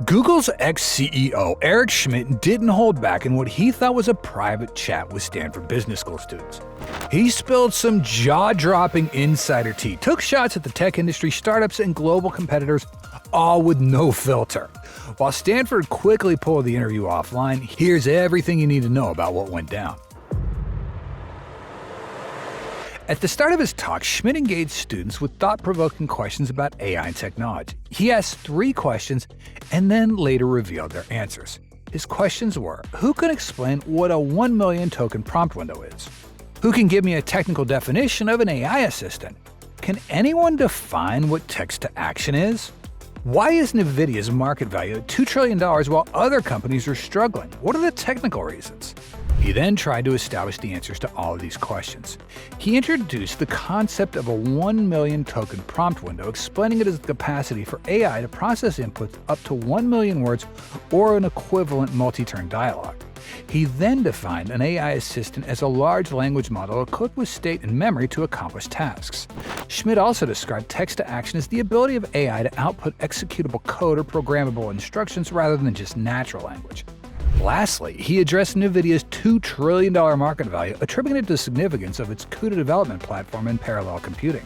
Google's ex-CEO Eric Schmidt didn't hold back in what he thought was a private chat with Stanford Business School students. He spilled some jaw-dropping insider tea, took shots at the tech industry, startups, and global competitors, all with no filter. While Stanford quickly pulled the interview offline, here's everything you need to know about what went down. At the start of his talk, Schmidt engaged students with thought-provoking questions about AI and technology. He asked 3 questions and then later revealed their answers. His questions were, who can explain what a 1 million token prompt window is? Who can give me a technical definition of an AI assistant? Can anyone define what text-to-action is? Why is NVIDIA's market value at $2 trillion while other companies are struggling? What are the technical reasons? He then tried to establish the answers to all of these questions. He introduced the concept of a 1 million token prompt window, explaining it as the capacity for AI to process inputs up to 1 million words or an equivalent multi-turn dialogue. He then defined an AI assistant as a large language model equipped with state and memory to accomplish tasks. Schmidt also described text-to-action as the ability of AI to output executable code or programmable instructions rather than just natural language. Lastly, he addressed NVIDIA's $2 trillion market value, attributing it to the significance of its CUDA development platform in parallel computing,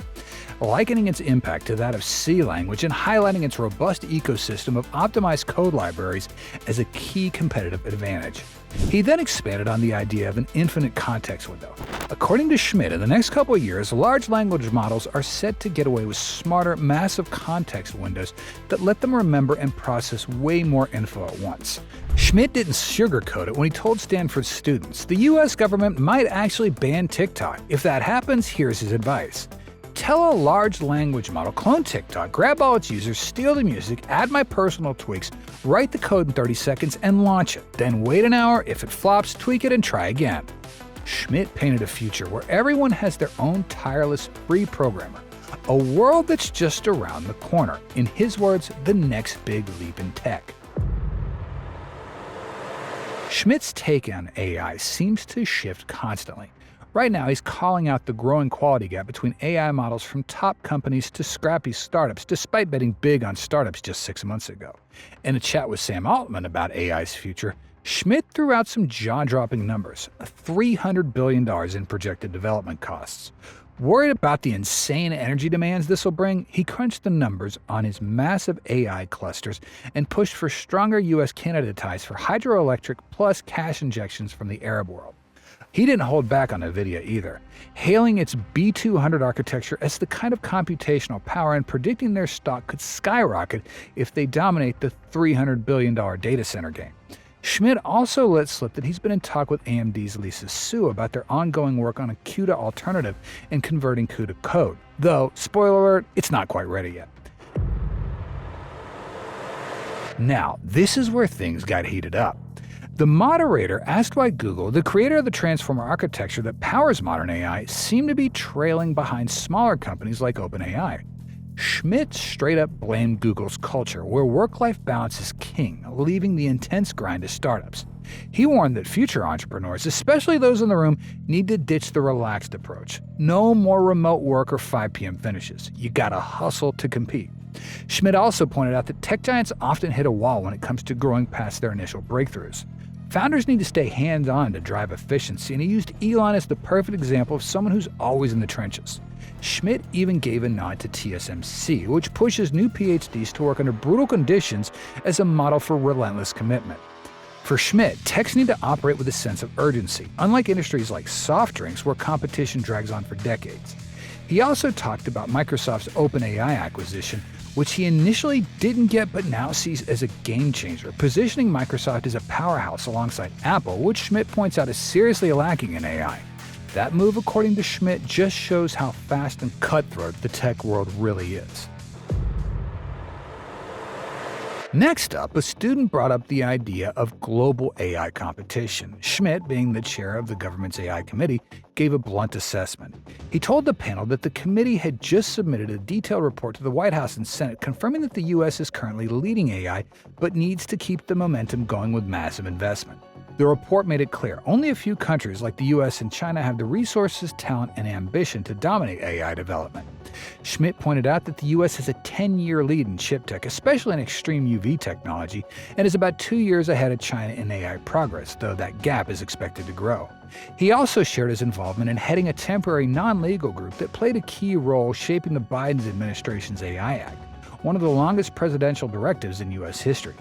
likening its impact to that of C language and highlighting its robust ecosystem of optimized code libraries as a key competitive advantage. He then expanded on the idea of an infinite context window. According to Schmidt, in the next couple of years, large language models are set to get away with smarter, massive context windows that let them remember and process way more info at once. Schmidt didn't sugarcoat it when he told Stanford students the US government might actually ban TikTok. If that happens, here's his advice. Tell a large language model, clone TikTok, grab all its users, steal the music, add my personal tweaks, write the code in 30 seconds, and launch it. Then wait an hour, if it flops, tweak it and try again. Schmidt painted a future where everyone has their own tireless free programmer, a world that's just around the corner. In his words, the next big leap in tech. Schmidt's take on AI seems to shift constantly. Right now, he's calling out the growing quality gap between AI models from top companies to scrappy startups, despite betting big on startups just 6 months ago. In a chat with Sam Altman about AI's future, Schmidt threw out some jaw-dropping numbers, $300 billion in projected development costs. Worried about the insane energy demands this will bring, he crunched the numbers on his massive AI clusters and pushed for stronger US-Canada ties for hydroelectric plus cash injections from the Arab world. He didn't hold back on NVIDIA either, hailing its B200 architecture as the kind of computational power and predicting their stock could skyrocket if they dominate the $300 billion data center game. Schmidt also let slip that he's been in talk with AMD's Lisa Su about their ongoing work on a CUDA alternative and converting CUDA code, though, spoiler alert, it's not quite ready yet. Now, this is where things got heated up. The moderator asked why Google, the creator of the Transformer architecture that powers modern AI, seemed to be trailing behind smaller companies like OpenAI. Schmidt straight up blamed Google's culture, where work-life balance is king, leaving the intense grind to startups. He warned that future entrepreneurs, especially those in the room, need to ditch the relaxed approach. No more remote work or 5 p.m. finishes. You gotta hustle to compete. Schmidt also pointed out that tech giants often hit a wall when it comes to growing past their initial breakthroughs. Founders need to stay hands-on to drive efficiency, and he used Elon as the perfect example of someone who's always in the trenches. Schmidt even gave a nod to TSMC, which pushes new PhDs to work under brutal conditions as a model for relentless commitment. For Schmidt, techs need to operate with a sense of urgency, unlike industries like soft drinks where competition drags on for decades. He also talked about Microsoft's OpenAI acquisition, which he initially didn't get but now sees as a game changer, positioning Microsoft as a powerhouse alongside Apple, which Schmidt points out is seriously lacking in AI. That move, according to Schmidt, just shows how fast and cutthroat the tech world really is. Next up, a student brought up the idea of global AI competition. Schmidt, being the chair of the government's AI committee, gave a blunt assessment. He told the panel that the committee had just submitted a detailed report to the White House and Senate confirming that the U.S. is currently leading AI, but needs to keep the momentum going with massive investment. The report made it clear only a few countries like the US and China have the resources, talent, and ambition to dominate AI development. Schmidt pointed out that the US has a 10-year lead in chip tech, especially in extreme UV technology, and is about 2 years ahead of China in AI progress, though that gap is expected to grow. He also shared his involvement in heading a temporary non-legal group that played a key role shaping the Biden administration's AI Act, one of the longest presidential directives in US history.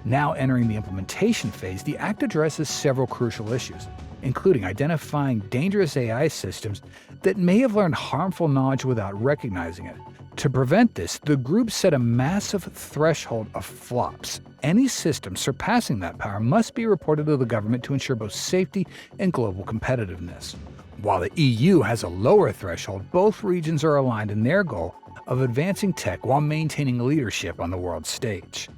Now entering the implementation phase, the act addresses several crucial issues, including identifying dangerous AI systems that may have learned harmful knowledge without recognizing it. To prevent this, the group set a massive threshold of flops. Any system surpassing that power must be reported to the government to ensure both safety and global competitiveness. While the EU has a lower threshold, both regions are aligned in their goal of advancing tech while maintaining leadership on the world stage.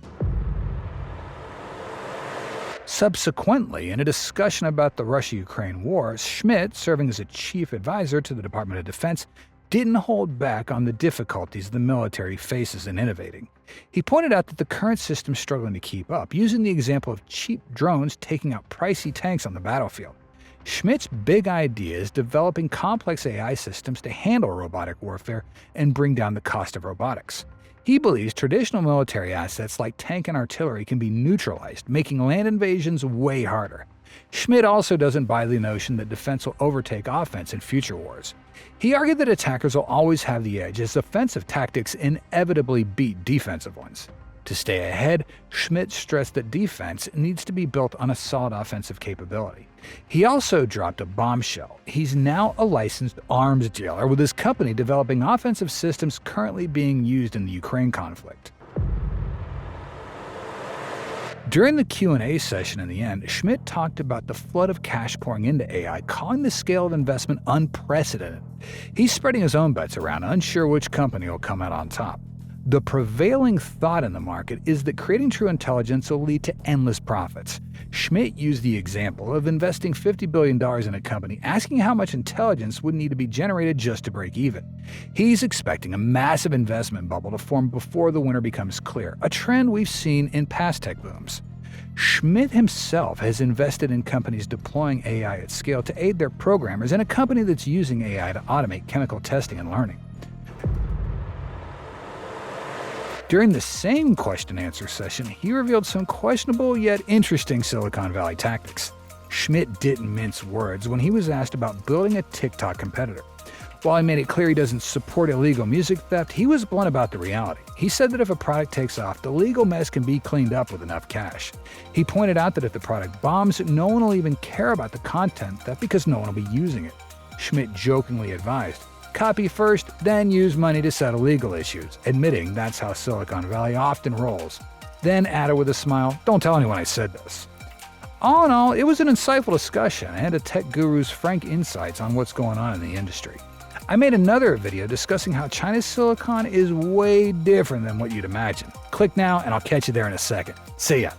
Subsequently, in a discussion about the Russia-Ukraine war, Schmidt, serving as a chief advisor to the Department of Defense, didn't hold back on the difficulties the military faces in innovating. He pointed out that the current system is struggling to keep up, using the example of cheap drones taking out pricey tanks on the battlefield. Schmidt's big idea is developing complex AI systems to handle robotic warfare and bring down the cost of robotics. He believes traditional military assets like tank and artillery can be neutralized, making land invasions way harder. Schmidt also doesn't buy the notion that defense will overtake offense in future wars. He argued that attackers will always have the edge, as offensive tactics inevitably beat defensive ones. To stay ahead, Schmidt stressed that defense needs to be built on a solid offensive capability. He also dropped a bombshell. He's now a licensed arms dealer, with his company developing offensive systems currently being used in the Ukraine conflict. During the Q&A session in the end, Schmidt talked about the flood of cash pouring into AI, calling the scale of investment unprecedented. He's spreading his own bets around, unsure which company will come out on top. The prevailing thought in the market is that creating true intelligence will lead to endless profits. Schmidt used the example of investing $50 billion in a company, asking how much intelligence would need to be generated just to break even. He's expecting a massive investment bubble to form before the winner becomes clear, a trend we've seen in past tech booms. Schmidt himself has invested in companies deploying AI at scale to aid their programmers, and a company that's using AI to automate chemical testing and learning. During the same question-answer session, he revealed some questionable yet interesting Silicon Valley tactics. Schmidt didn't mince words when he was asked about building a TikTok competitor. While he made it clear he doesn't support illegal music theft, he was blunt about the reality. He said that if a product takes off, the legal mess can be cleaned up with enough cash. He pointed out that if the product bombs, no one will even care about the content theft because no one will be using it. Schmidt jokingly advised, "Copy first, then use money to settle legal issues," admitting that's how Silicon Valley often rolls. Then added with a smile, "Don't tell anyone I said this." All in all, it was an insightful discussion and a tech guru's frank insights on what's going on in the industry. I made another video discussing how China's silicon is way different than what you'd imagine. Click now and I'll catch you there in a second. See ya.